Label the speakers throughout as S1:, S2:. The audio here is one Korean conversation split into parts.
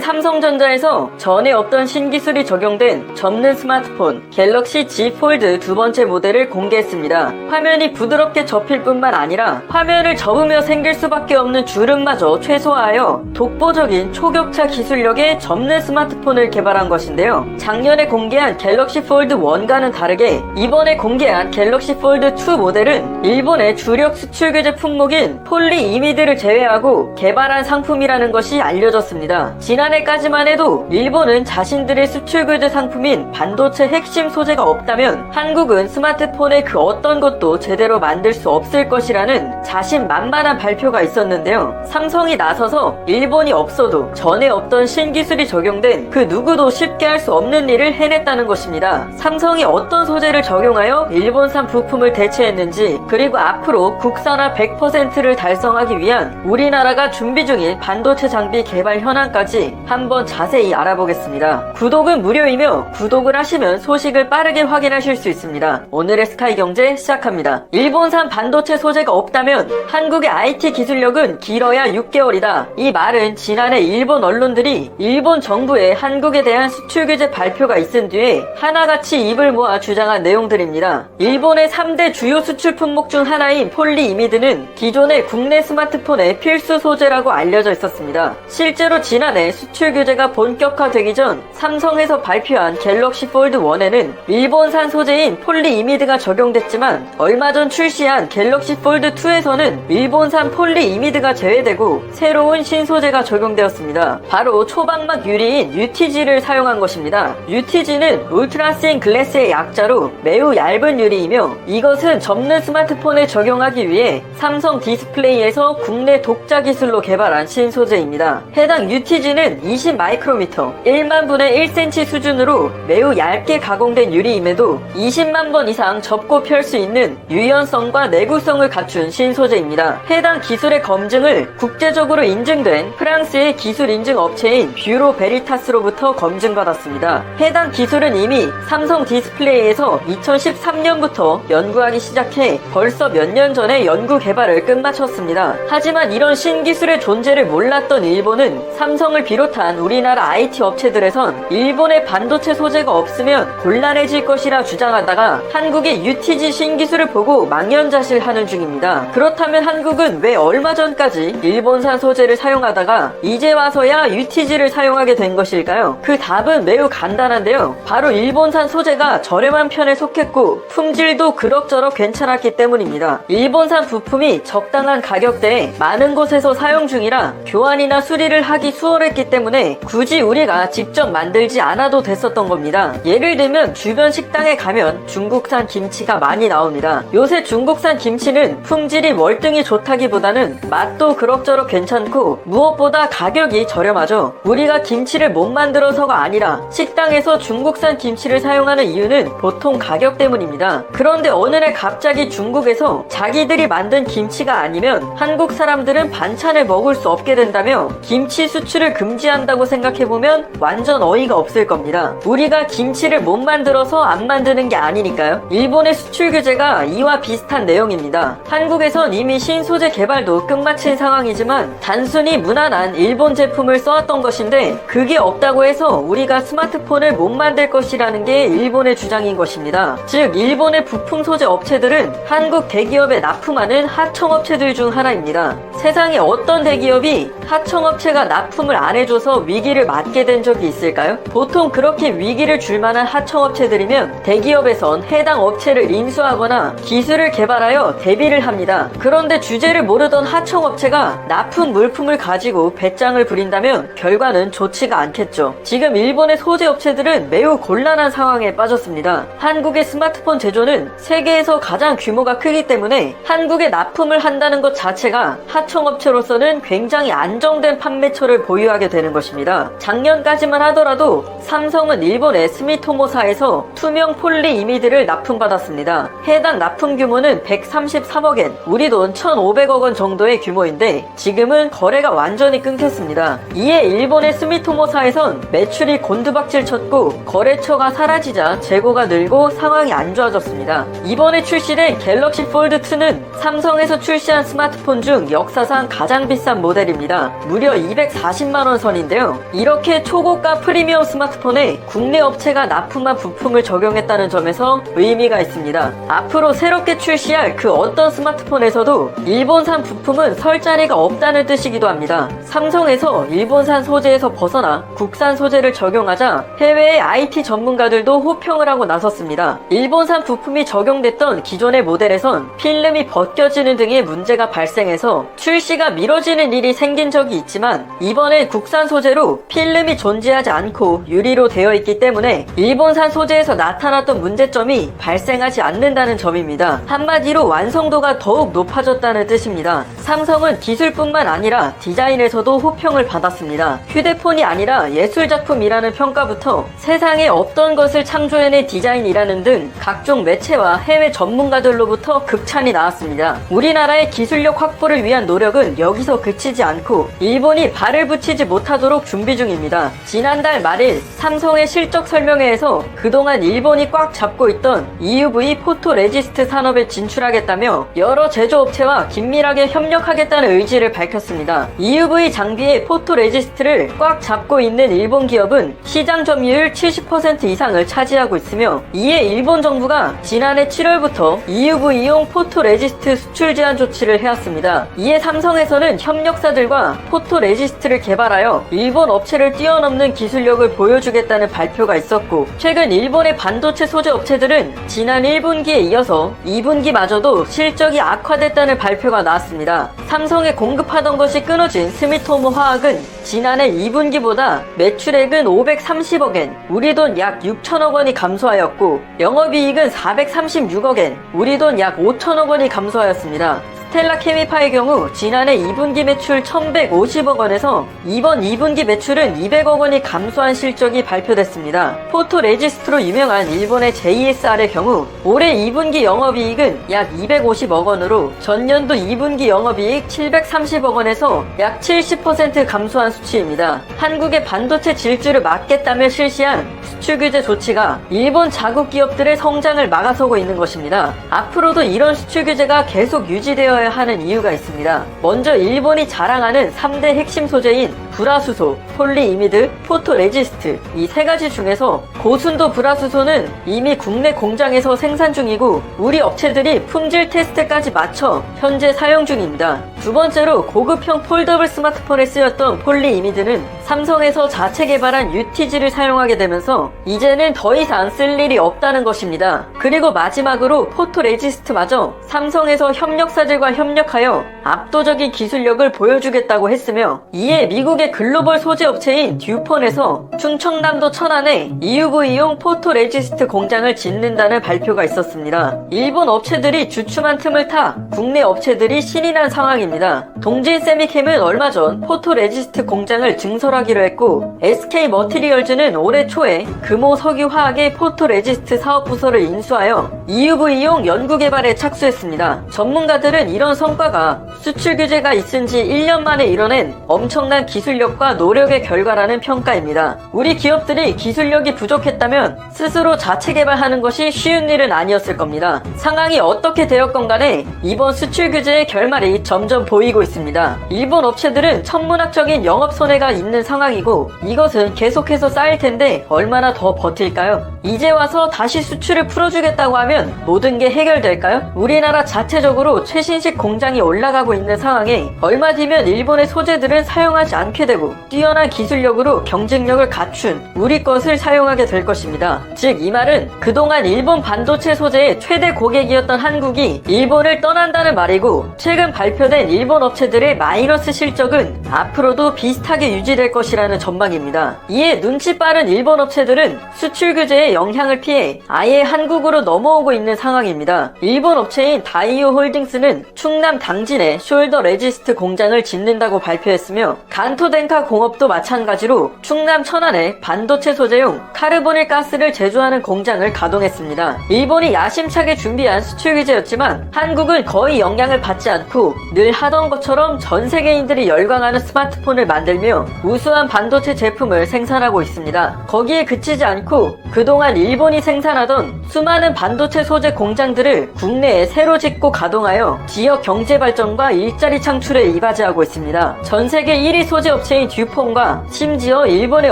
S1: 삼성전자에서 전에 없던 신기술이 적용된 접는 스마트폰 갤럭시 Z 폴드 두 번째 모델을 공개했습니다. 화면이 부드럽게 접힐 뿐만 아니라 화면을 접으며 생길 수밖에 없는 주름마저 최소화하여 독보적인 초격차 기술력의 접는 스마트폰을 개발한 것인데요. 작년에 공개한 갤럭시 폴드 1과는 다르게 이번에 공개한 갤럭시 폴드 2 모델은 일본의 주력 수출 규제 품목인 폴리이미드를 제외하고 개발한 상품이라는 것이 알려졌습니다. 지난해까지만 해도 일본은 자신들의 수출 규제 상품인 반도체 핵심 소재가 없다면 한국은 스마트폰의 그 어떤 것도 제대로 만들 수 없을 것이라는 자신만만한 발표가 있었는데요. 삼성이 나서서 일본이 없어도 전에 없던 신기술이 적용된 그 누구도 쉽게 할 수 없는 일을 해냈다는 것입니다. 삼성이 어떤 소재를 적용하여 일본산 부품을 대체했는지, 그리고 앞으로 국산화 100%를 달성하기 위한 우리나라가 준비 중인 반도체 장비 개발 현황까지 한번 자세히 알아보겠습니다. 구독은 무료이며 구독을 하시면 소식을 빠르게 확인하실 수 있습니다. 오늘의 스카이경제 시작합니다. 일본산 반도체 소재가 없다면 한국의 IT 기술력은 길어야 6개월이다. 이 말은 지난해 일본 언론들이 일본 정부의 한국에 대한 수출 규제 발표가 있은 뒤에 하나같이 입을 모아 주장한 내용들입니다. 일본의 3대 주요 수출 품목 중 하나인 폴리이미드는 기존의 국내 스마트폰의 필수 소재라고 알려져 있었습니다. 실제로 지난해 수출 규제가 본격화되기 전 삼성에서 발표한 갤럭시 폴드 1에는 일본산 소재인 폴리이미드가 적용됐지만 얼마 전 출시한 갤럭시 폴드 2에서는 일본산 폴리이미드가 제외되고 새로운 신소재가 적용되었습니다. 바로 초방막 유리인 UTG를 사용한 것입니다. UTG는 울트라신 글래스의 약자로 매우 얇은 유리이며 이것은 접는 스마트폰에 적용하기 위해 삼성 디스플레이에서 국내 독자 기술로 개발한 신소재입니다. 해당 UTG는 20 마이크로미터, 1만 분의 1cm 수준으로 매우 얇게 가공된 유리임에도 20만 번 이상 접고 펼 수 있는 유연성과 내구성을 갖춘 신소재입니다. 해당 기술의 검증을 국제적으로 인증된 프랑스의 기술 인증 업체인 뷰로 베리타스로부터 검증받았습니다. 해당 기술은 이미 삼성 디스플레이에서 2013년부터 연구하기 시작해 벌써 몇 년 전에 연구 개발을 끝마쳤습니다. 하지만 이런 신기술의 존재를 몰랐던 일본은 삼성을 비롯한 우리나라 IT 업체들에선 일본의 반도체 소재가 없으면 곤란해질 것이라 주장하다가 한국의 UTG 신기술을 보고 망연자실하는 중입니다. 그렇다면 한국은 왜 얼마 전까지 일본산 소재를 사용하다가 이제 와서야 UTG를 사용하게 된 것일까요? 그 답은 매우 간단한데요. 바로 일본산 소재가 저렴한 편에 속했고 품질도 그럭저럭 괜찮았기 때문입니다. 일본산 부품이 적당한 가격대에 많은 곳에서 사용 중이라 교환이나 수리를 하기 수월했기 때문에 굳이 우리가 직접 만들지 않아도 됐었던 겁니다. 예를 들면 주변 식당에 가면 중국산 김치가 많이 나옵니다. 요새 중국산 김치는 품질이 월등히 좋다기보다는 맛도 그럭저럭 괜찮고 무엇보다 가격이 저렴하죠. 우리가 김치를 못 만들어서가 아니라 식당에서 중국산 김치를 사용하는 이유는 보통 가격 때문입니다. 그런데 어느 날 갑자기 중국에서 자기들이 만든 김치가 아니면 한국 사람들은 반찬을 먹을 수 없게 된다며 김치 수출을 금지한다고 생각해보면 완전 어이가 없을 겁니다. 우리가 김치를 못 만들어서 안 만드는 게 아니니까요. 일본의 수출 규제가 이와 비슷한 내용입니다. 한국에선 이미 신소재 개발도 끝마친 상황이지만 단순히 무난한 일본 제품을 써왔던 것인데 그게 없다고 해서 우리가 스마트폰을 못 만들 것이라는 게 일본의 주장인 것입니다. 즉 일본의 부품 소재 업체들은 한국 대기업에 납품하는 하청업체들 중 하나입니다. 세상에 어떤 대기업이 하청업체가 납품을 안 해줘서 위기를 맞게 된 적이 있을까요? 보통 그렇게 위기를 줄 만한 하청업체들이면 대기업에선 해당 업체를 인수하거나 기술을 개발하여 대비를 합니다. 그런데 주제를 모르던 하청업체가 납품 물품을 가지고 배짱을 부린다면 결과는 좋지가 않겠죠. 지금 일본의 소재 업체들은 매우 곤란한 상황에 빠졌습니다. 한국의 스마트폰 제조는 세계에서 가장 규모가 크기 때문에 한국에 납품을 한다는 것 자체가 하청업체로서는 굉장히 안정된 판매처를 보유하게 되는 것입니다. 작년까지만 하더라도 삼성은 일본의 스미토모사에서 투명 폴리이미드를 납품받았습니다. 해당 납품 규모는 133억엔, 우리 돈 1,500억 원 정도의 규모인데 지금은 거래가 완전히 끊겼습니다. 이에 일본의 스미토모사에선 매출이 곤두박질 쳤고 거래처가 사라지자 재고가 늘고 상황이 안 좋아졌습니다. 이번에 출시된 갤럭시 폴드2는 삼성에서 출시한 스마트폰 중 역사상 가장 비싼 모델입니다. 무려 240만원 선이 부분인데요. 이렇게 초고가 프리미엄 스마트폰에 국내 업체가 납품한 부품을 적용했다는 점에서 의미가 있습니다. 앞으로 새롭게 출시할 그 어떤 스마트폰에서도 일본산 부품은 설 자리가 없다는 뜻이기도 합니다. 삼성에서 일본산 소재에서 벗어나 국산 소재를 적용하자 해외의 IT 전문가들도 호평을 하고 나섰습니다. 일본산 부품이 적용됐던 기존의 모델에선 필름이 벗겨지는 등의 문제가 발생해서 출시가 미뤄지는 일이 생긴 적이 있지만 이번엔 국산 소재로 필름이 존재하지 않고 유리로 되어 있기 때문에 일본산 소재에서 나타났던 문제점이 발생하지 않는다는 점입니다. 한마디로 완성도가 더욱 높아졌다는 뜻입니다. 삼성은 기술뿐만 아니라 디자인에서도 호평을 받았습니다. 휴대폰이 아니라 예술작품이라는 평가부터 세상에 없던 것을 창조해낸 디자인이라는 등 각종 매체와 해외 전문가들로부터 극찬이 나왔습니다. 우리나라의 기술력 확보를 위한 노력은 여기서 그치지 않고 일본이 발을 붙이지 못하도록 준비 중입니다. 지난달 말일 삼성의 실적 설명회에서 그동안 일본이 꽉 잡고 있던 EUV 포토레지스트 산업에 진출하겠다며 여러 제조업체와 긴밀하게 협력하겠다는 의지를 밝혔습니다. EUV 장비의 포토레지스트를 꽉 잡고 있는 일본 기업은 시장 점유율 70% 이상을 차지하고 있으며 이에 일본 정부가 지난해 7월부터 EUV용 포토레지스트 수출 제한 조치를 해왔습니다. 이에 삼성에서는 협력사들과 포토레지스트를 개발하여 일본 업체를 뛰어넘는 기술력을 보여주겠다는 발표가 있었고 최근 일본의 반도체 소재 업체들은 지난 1분기에 이어서 2분기마저도 실적이 악화됐다는 발표가 나왔습니다. 삼성에 공급하던 것이 끊어진 스미토모 화학은 지난해 2분기보다 매출액은 530억엔, 우리 돈 약 6천억원이 감소하였고 영업이익은 436억엔, 우리 돈 약 5천억원이 감소하였습니다. 스텔라 케미파의 경우 지난해 2분기 매출 1150억원에서 이번 2분기 매출은 200억원이 감소한 실적이 발표됐습니다. 포토레지스트로 유명한 일본의 JSR의 경우 올해 2분기 영업이익은 약 250억원으로 전년도 2분기 영업이익 730억원에서 약 70% 감소한 수치입니다. 한국의 반도체 질주를 막겠다며 실시한 수출 규제 조치가 일본 자국 기업들의 성장을 막아서고 있는 것입니다. 앞으로도 이런 수출 규제가 계속 유지되어야 하는 이유가 있습니다. 먼저 일본이 자랑하는 3대 핵심 소재인 불화수소, 폴리이미드, 포토레지스트 이 세 가지 중에서 고순도 불화수소는 이미 국내 공장에서 생산 중이고 우리 업체들이 품질 테스트까지 마쳐 현재 사용 중입니다. 두 번째로 고급형 폴더블 스마트폰에 쓰였던 폴리이미드는 삼성에서 자체 개발한 UTG를 사용하게 되면서 이제는 더 이상 쓸 일이 없다는 것입니다. 그리고 마지막으로 포토레지스트마저 삼성에서 협력사들과 협력하여 압도적인 기술력을 보여주겠다고 했으며 이에 미국의 글로벌 소재 업체인 듀폰에서 충청남도 천안에 EUV용 포토레지스트 공장을 짓는다는 발표가 있었습니다. 일본 업체들이 주춤한 틈을 타 국내 업체들이 신이 난 상황입니다. 동진 세미캠은 얼마 전 포토레지스트 공장을 증설하기로 했고 SK 머티리얼즈는 올해 초에 금호 석유화학의 포토레지스트 사업부서를 인수하여 EUV용 연구개발에 착수했습니다. 전문가들은 이런 성과가 수출 규제가 있은 지 1년 만에 이뤄낸 엄청난 기술력과 노력의 결과라는 평가입니다. 우리 기업들이 기술력이 부족했다면 스스로 자체 개발하는 것이 쉬운 일은 아니었을 겁니다. 상황이 어떻게 되었건 간에 이번 수출 규제의 결말이 점점 보이고 있습니다. 일본 업체들은 천문학적인 영업 손해가 있는 상황이고 이것은 계속해서 쌓일 텐데 얼마나 더 버틸까요? 이제 와서 다시 수출을 풀어주겠다고 하면 모든 게 해결될까요? 우리나라 자체적으로 최신식 공장이 올라가고 있는 상황에 얼마 뒤면 일본의 소재들은 사용하지 않게 되고 뛰어난 기술력으로 경쟁력을 갖춘 우리 것을 사용하게 될 것입니다. 즉 이 말은 그동안 일본 반도체 소재의 최대 고객이었던 한국이 일본을 떠난다는 말이고 최근 발표된 일본 업체들의 마이너스 실적은 앞으로도 비슷하게 유지될 것이라는 전망입니다. 이에 눈치 빠른 일본 업체들은 수출 규제의 영향을 피해 아예 한국으로 넘어오고 있는 상황입니다. 일본 업체인 다이오 홀딩스는 충남 당진에 숄더 레지스트 공장을 짓는다고 발표했으며 간토덴카 공업도 마찬가지로 충남 천안에 반도체 소재용 카르보닐 가스를 제조하는 공장을 가동했습니다. 일본이 야심차게 준비한 수출 규제였지만 한국은 거의 영향을 받지 않고 늘 하던 것처럼 전 세계인들이 열광하는 스마트폰을 만들며 우수 우수한 반도체 제품을 생산하고 있습니다. 거기에 그치지 않고 그동안 일본이 생산하던 수많은 반도체 소재 공장들을 국내에 새로 짓고 가동하여 지역 경제 발전과 일자리 창출에 이바지하고 있습니다. 전 세계 1위 소재 업체인 듀폰과 심지어 일본의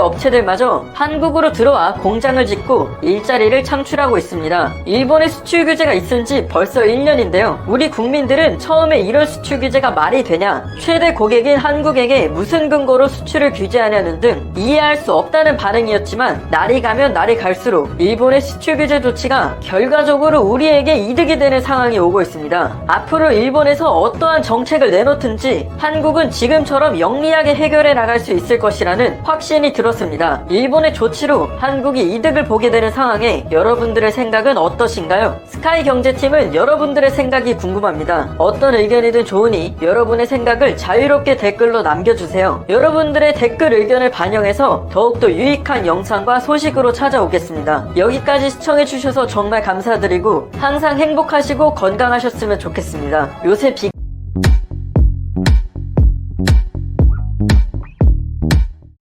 S1: 업체들마저 한국으로 들어와 공장을 짓고 일자리를 창출하고 있습니다. 일본의 수출 규제가 있은 지 벌써 1년인데요. 우리 국민들은 처음에 이런 수출 규제가 말이 되냐, 최대 고객인 한국에게 무슨 근거로 수출을 규제하냐는 등 이해할 수 없다는 반응이었지만, 날이 가면 날이 갈수록 일본의 수출 규제 조치가 결과적으로 우리에게 이득이 되는 상황이 오고 있습니다. 앞으로 일본에서 어떠한 정책을 내놓든지 한국은 지금처럼 영리하게 해결해 나갈 수 있을 것이라는 확신이 들었습니다. 일본의 조치로 한국이 이득을 보게 되는 상황에 여러분들의 생각은 어떠신가요? 스카이 경제팀은 여러분들의 생각이 궁금합니다. 어떤 의견이든 좋으니 여러분의 생각을 자유롭게 댓글로 남겨주세요. 여러분들의 댓글 의견을 반영해서 더욱더 유익한 영상과 소식으로 찾아오겠습니다. 여기까지 시청해주셔서 정말 감사드리고 항상 행복하시고 건강하셨으면 좋겠습니다. 요새